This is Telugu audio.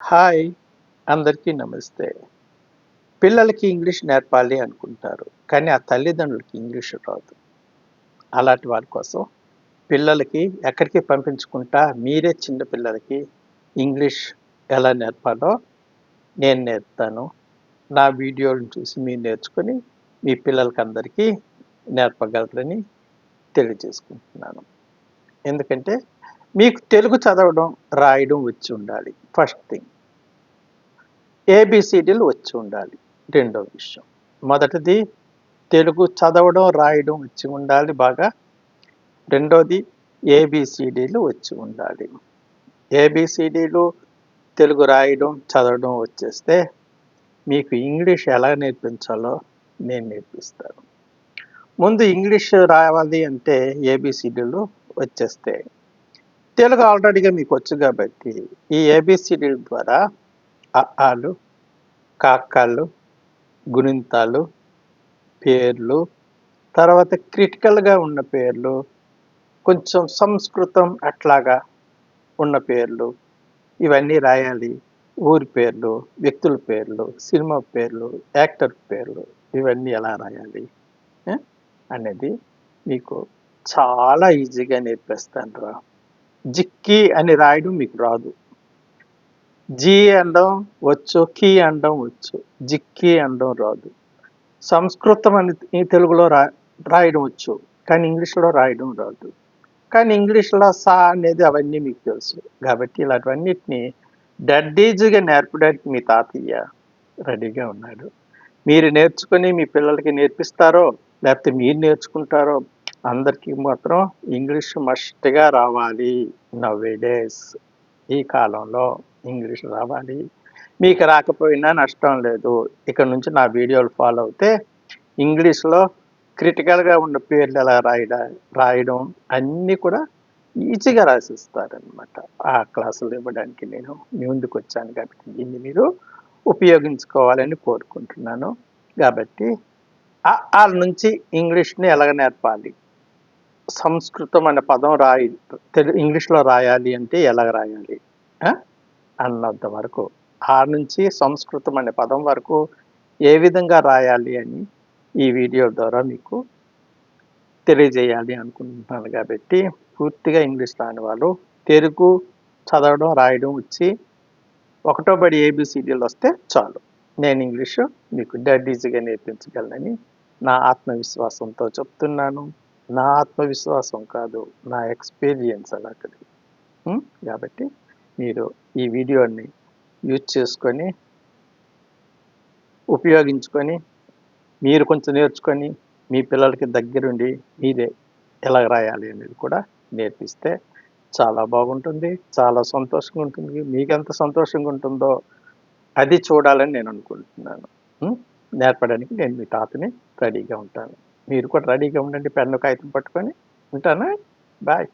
హాయ్! అందరికీ నమస్తే. పిల్లలకి ఇంగ్లీష్ నేర్పాలి అనుకుంటారు. కానీ ఆ తల్లిదండ్రులకి ఇంగ్లీష్ రాదు. అలాంటి వారి కోసం పిల్లలకి ఎక్కడికి పంపించకుండా మీరే చిన్న పిల్లలకి ఇంగ్లీష్ ఎలా నేర్పాలో నేను నేర్పుతాను. నా వీడియోలను చూసి మీరు నేర్చుకొని మీ పిల్లలకందరికీ నేర్పగలరని తెలియజేసుకుంటున్నాను. ఎందుకంటే మీకు తెలుగు చదవడం, రాయడం వచ్చి ఉండాలి ఫస్ట్ థింగ్. ఏబీసీడీలు వచ్చి ఉండాలి రెండో విషయం. మొదటిది తెలుగు చదవడం, రాయడం వచ్చి ఉండాలి బాగా. రెండోది ఏబీసీడీలు వచ్చి ఉండాలి. ఏబీసీడీలు తెలుగు రాయడం, చదవడం వచ్చేస్తే మీకు ఇంగ్లీష్ ఎలా నేర్పించాలో నేను నేర్పిస్తాను. ముందు ఇంగ్లీష్ రావాలి అంటే ఏబీసీడీలు వచ్చేస్తే తెలుగు ఆల్రెడీగా మీకు వచ్చు కాబట్టి ఈ ఏబీసీడీల ద్వారా ఆలు, కాకాలు, గుణింతాలు, పేర్లు, తర్వాత క్రిటికల్‌గా ఉన్న పేర్లు, కొంచెం సంస్కృతం అట్లాగా ఉన్న పేర్లు, ఇవన్నీ రాయాలి. ఊరి పేర్లు, వ్యక్తుల పేర్లు, సినిమా పేర్లు, యాక్టర్ పేర్లు ఇవన్నీ ఎలా రాయాలి అనేది మీకు చాలా ఈజీగా నేర్పిస్తానురా. జిక్కి అని రాయడం మీకు రాదు. జీ అనడం వచ్చు, కీ అనడం వచ్చు. జిక్కి అనడం రాదు. సంస్కృతం అని ఈ తెలుగులో రాయడం వచ్చు, కానీ ఇంగ్లీష్లో రాయడం రాదు. కానీ ఇంగ్లీష్లో సా అనేది అవన్నీ మీకు తెలుసు కాబట్టి ఇలాంటివన్నిటిని డడ్డీజీగా నేర్పడానికి మీ తాతయ్య రెడీగా ఉన్నాడు. మీరు నేర్చుకొని మీ పిల్లలకి నేర్పిస్తారో లేకపోతే మీరు నేర్చుకుంటారో అందరికీ మాత్రం ఇంగ్లీష్ మస్ట్గా రావాలి. నౌవేడేస్ ఈ కాలంలో ఇంగ్లీష్ రావాలి. మీకు రాకపోయినా నష్టం లేదు. ఇక నుంచి నా వీడియోలు ఫాలో అవుతే ఇంగ్లీష్లో క్రిటికల్గా ఉన్న పేర్లు ఎలా రాయడం అన్నీ కూడా ఈజీగా రాసిస్తారనమాట. ఆ క్లాసులు ఇవ్వడానికి నేను మీ ముందుకు వచ్చాను కాబట్టి దీన్ని మీరు ఉపయోగించుకోవాలని కోరుకుంటున్నాను. కాబట్టి వాళ్ళ నుంచి ఇంగ్లీష్ని ఎలాగ నేర్పాలి, సంస్కృతం అనే పదం ఇంగ్లీష్లో రాయాలి అంటే ఎలాగ రాయాలి అన్నంత వరకు ఆ నుంచి సంస్కృతం అనే పదం వరకు ఏ విధంగా రాయాలి అని ఈ వీడియో ద్వారా మీకు తెలియజేయాలి అనుకుంటున్నాను. కాబట్టి పూర్తిగా ఇంగ్లీష్ రాని వాళ్ళు తెలుగు చదవడం, రాయడం వచ్చి ఒకటో బడి ఏబిసిడీలు వస్తే చాలు. నేను ఇంగ్లీషు మీకు డెడ్ ఈజీగా నేర్పించగలనని నా ఆత్మవిశ్వాసంతో చెప్తున్నాను. నా ఆత్మవిశ్వాసం కాదు, నా ఎక్స్పీరియన్స్ అలాంటిది. కాబట్టి మీరు ఈ వీడియోని యూజ్ చేసుకొని ఉపయోగించుకొని మీరు కొంచెం నేర్చుకొని మీ పిల్లలకి దగ్గరుండి మీరే ఎలా రాయాలి అనేది కూడా నేర్పిస్తే చాలా బాగుంటుంది. చాలా సంతోషంగా ఉంటుంది. మీకెంత సంతోషంగా ఉంటుందో అది చూడాలని నేను అనుకుంటున్నాను. నేర్పడానికి నేను మీ తాతని రెడీగా ఉంటాను. మీరు కూడా రెడీగా ఉండండి, పెన్ను కాగితం పట్టుకొని. ఉంటానా? బాయ్.